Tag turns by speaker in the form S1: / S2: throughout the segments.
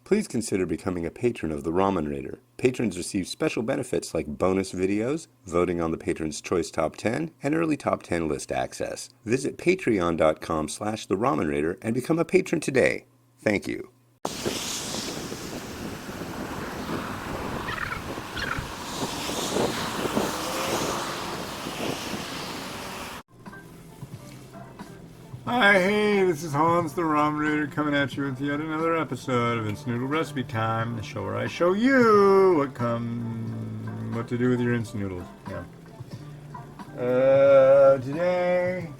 S1: Please consider becoming a patron of the Ramen Rater. Patrons receive special benefits like bonus videos, voting on the Patron's Choice Top 10, and early Top 10 list access. Visit patreon.com/the Ramen Rater and become a patron today. Thank you.
S2: Hi, hey, this is Hans the Ramen Rater coming at you with yet another episode of Instant Noodle Recipe Time, the show where I show you what to do with your instant noodles. Yeah. Today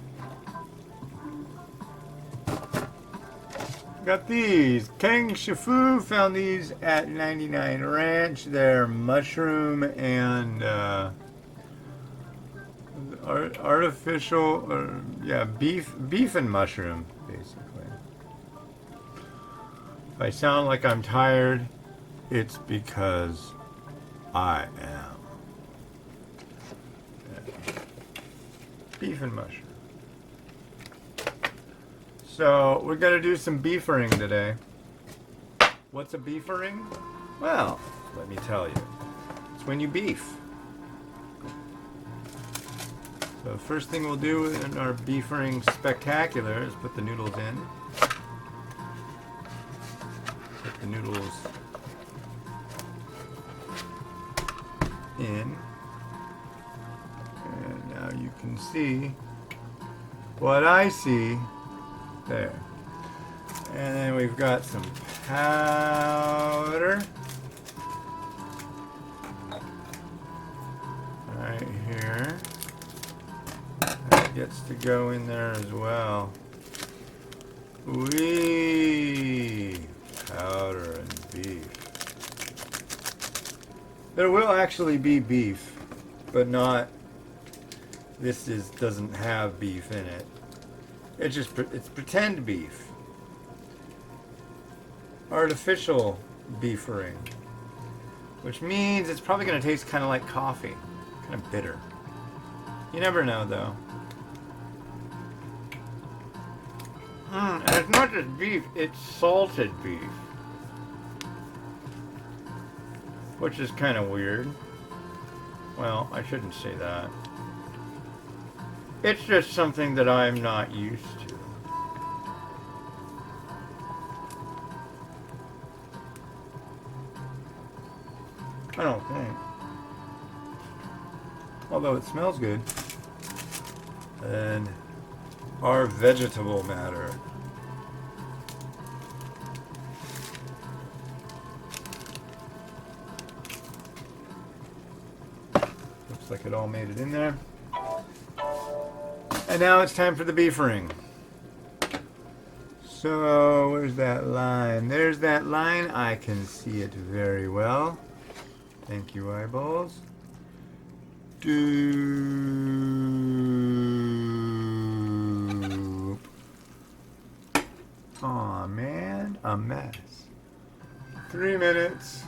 S2: got these. Kang Shi found these at 99 Ranch. They're mushroom and artificial, beef and mushroom, basically. If I sound like I'm tired, it's because I am. Yeah. Beef and mushroom. So we're gonna do some beefering today. What's a beefering? Well, let me tell you. It's when you beef. So the first thing we'll do in our beefering spectacular is put the noodles in. Put the noodles in. And now you can see what I see there. And then we've got some powder right here. Gets to go in there as well. Wee! Powder and beef. There will actually be beef, but not. Doesn't have beef in it. It's pretend beef. Artificial beefering, which means it's probably going to taste kind of like coffee, kind of bitter. You never know, though. And it's not just beef, it's salted beef. Which is kind of weird. Well, I shouldn't say that. It's just something that I'm not used to. I don't think. Although it smells good. And our vegetable matter. Looks like it all made it in there. And now it's time for the beefering. So, where's that line? There's that line. I can see it very well. Thank you, eyeballs. Aw, man, a mess. 3 minutes.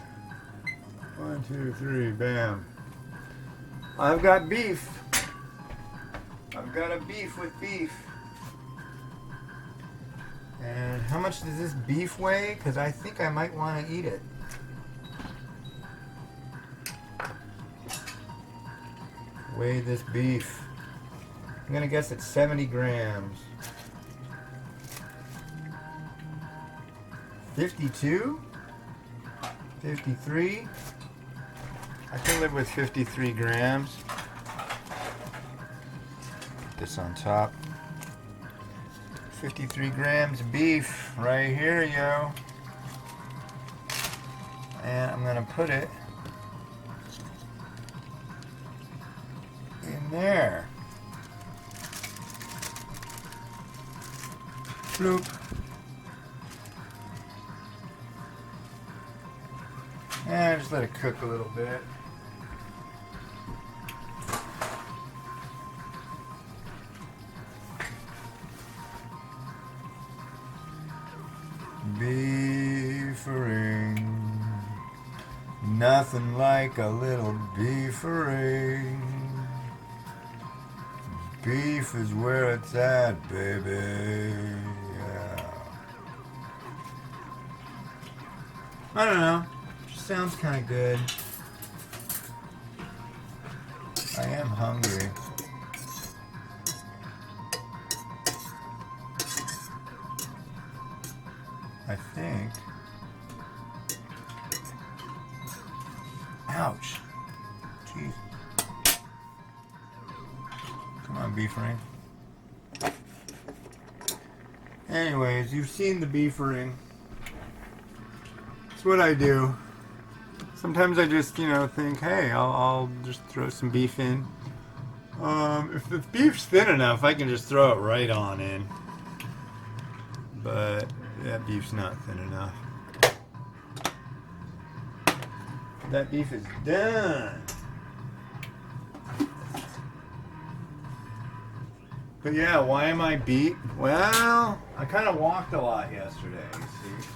S2: 1, 2, 3, bam. I've got beef. I've got a beef with beef. And how much does this beef weigh? Because I think I might want to eat it. Weigh this beef. I'm going to guess it's 70 grams. 52? 53? I can live with 53 grams. Put this on top. 53 grams of beef right here, yo. And I'm gonna put it in there. Bloop. And just let it cook a little bit. Beefering. Nothing like a little beefering. Beef is where it's at, baby. Yeah. I don't know. Just sounds kind of good. I am hungry. I think. Ouch. Jeez. Come on, beef ring. Anyways, you've seen the beef ring. It's what I do. Sometimes I just, think, hey, I'll just throw some beef in. If the beef's thin enough, I can just throw it right on in. But that beef's not thin enough. That beef is done. But yeah, why am I beat? Well, I kind of walked a lot yesterday, you see.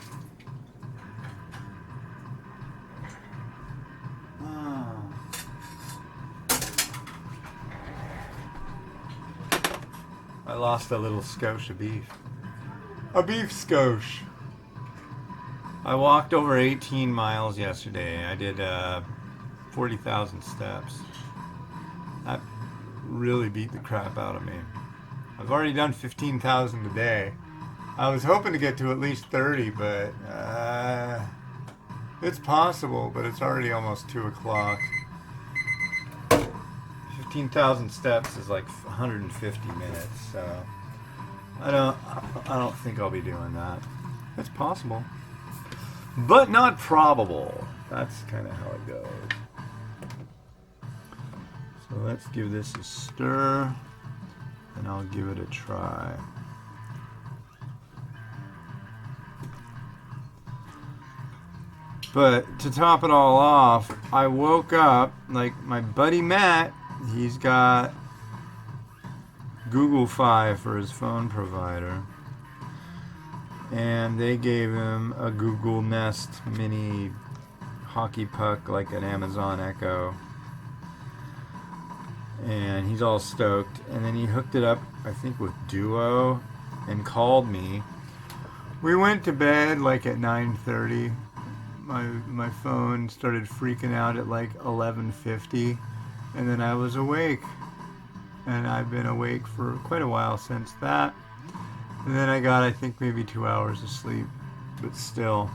S2: I lost a little skosh of beef. A beef skosh. I walked over 18 miles yesterday. I did 40,000 steps. That really beat the crap out of me. I've already done 15,000 a day. I was hoping to get to at least 30, but it's possible, but it's already almost 2 o'clock. 15,000 steps is like 150 minutes, so I don't think I'll be doing that. It's possible, but not probable. That's kind of how it goes. So let's give this a stir, and I'll give it a try. But to top it all off, I woke up, like my buddy Matt, he's got Google Fi for his phone provider. And they gave him a Google Nest mini hockey puck, like an Amazon Echo. And he's all stoked. And then he hooked it up, I think, with Duo and called me. We went to bed like at 9:30. My phone started freaking out at like 11:50, and then I was awake, and I've been awake for quite a while since that. And then I got, I think, maybe 2 hours of sleep, but still,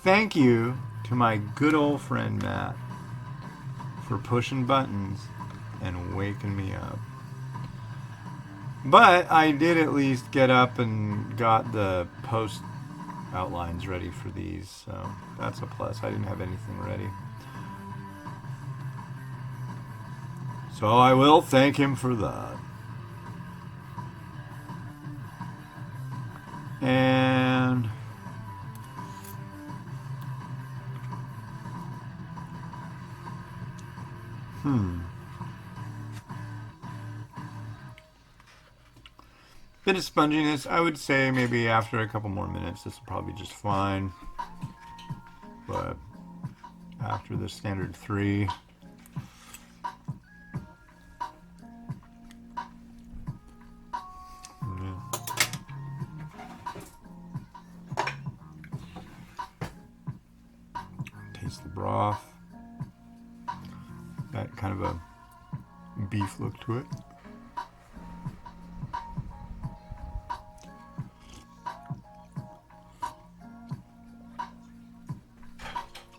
S2: thank you to my good old friend Matt for pushing buttons and waking me up. But I did at least get up and got the post outlines ready for these, so that's a plus. I didn't have anything ready, so I will thank him for that. And bit of sponginess. I would say maybe after a couple more minutes this will probably be just fine, but after the standard 3, taste the broth. Got kind of a beef look to it.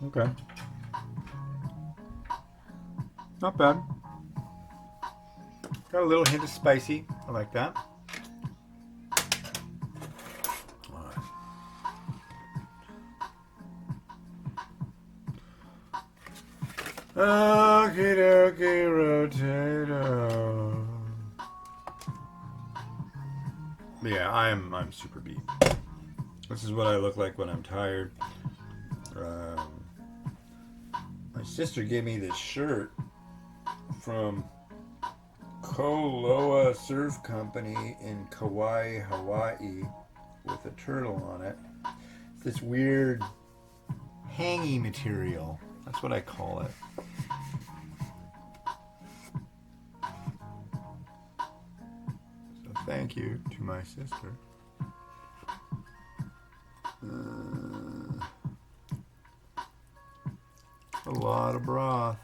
S2: Okay. Not bad. Got a little hint of spicy. I like that. Okie dokie rotato. Yeah, I'm super beat. This is what I look like when I'm tired. My sister gave me this shirt from Koloa Surf Company in Kauai, Hawaii, with a turtle on it. It's this weird hangy material. That's what I call it. So thank you to my sister. A lot of broth.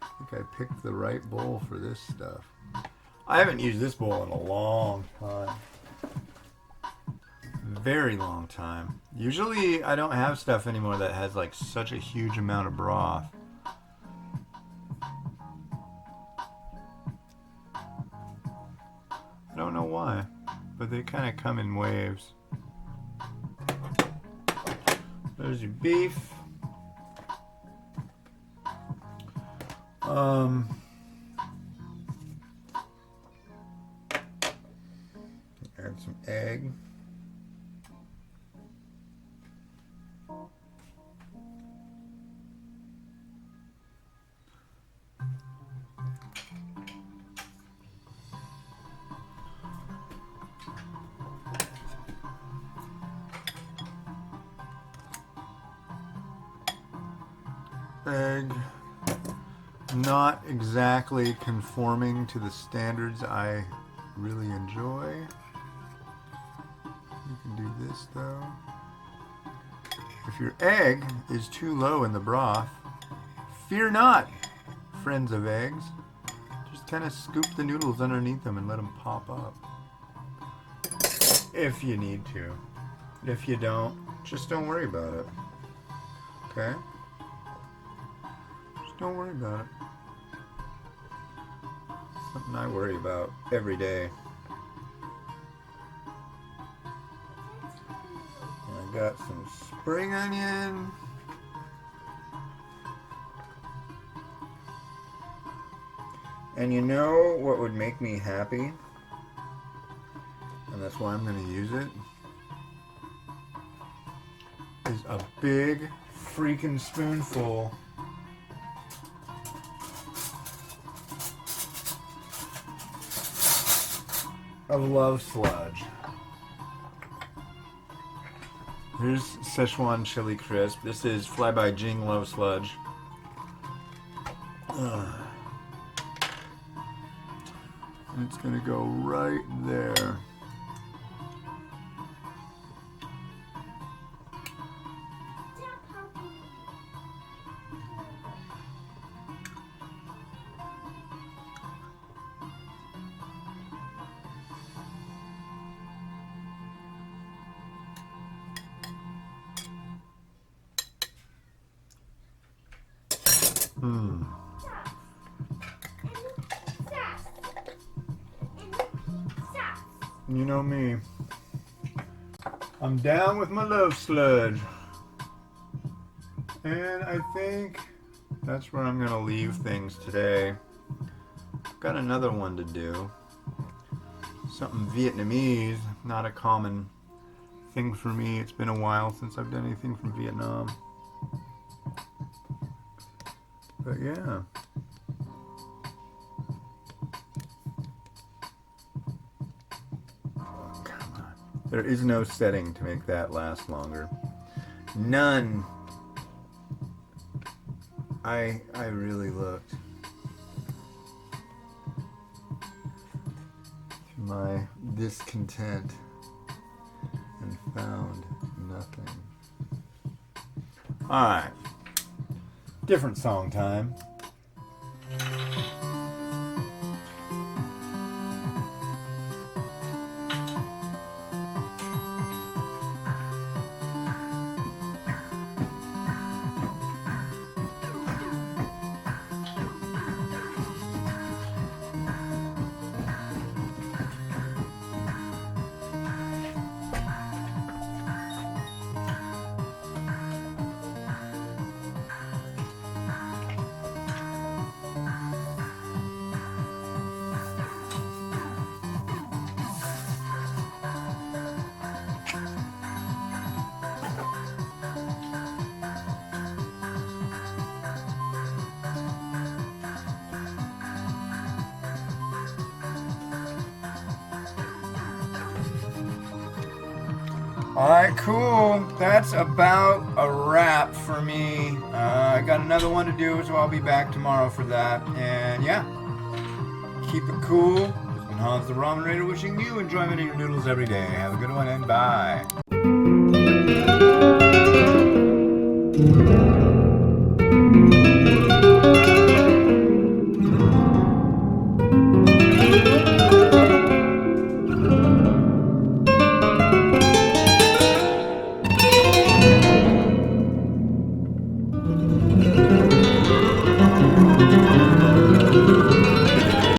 S2: I think I picked the right bowl for this stuff. I haven't used this bowl in a long time. Very long time. Usually I don't have stuff anymore that has like such a huge amount of broth. I don't know why, but they kind of come in waves. There's your beef. Add some egg. Egg, not exactly conforming to the standards I really enjoy. You can do this though. If your egg is too low in the broth, fear not, friends of eggs. Just kind of scoop the noodles underneath them and let them pop up. If you need to. If you don't, just don't worry about it. Okay? Don't worry about it. Something I worry about every day. And I got some spring onion. And you know what would make me happy? And that's why I'm going to use it. Is a big freaking spoonful of love sludge. Here's Szechuan chili crisp. This is Fly by Jing love sludge. And it's gonna go right there. You know me. I'm down with my love sludge. And I think that's where I'm gonna leave things today. I've got another one to do. Something Vietnamese, not a common thing for me. It's been a while since I've done anything from Vietnam. But yeah. There is no setting to make that last longer. None. I really looked. To my discontent and found nothing. Alright. Different song time. Alright, cool. That's about a wrap for me. I got another one to do, so I'll be back tomorrow for that. And yeah, keep it cool. This has been Hans the Ramen Raider wishing you enjoyment of your noodles every day. Have a good one and bye.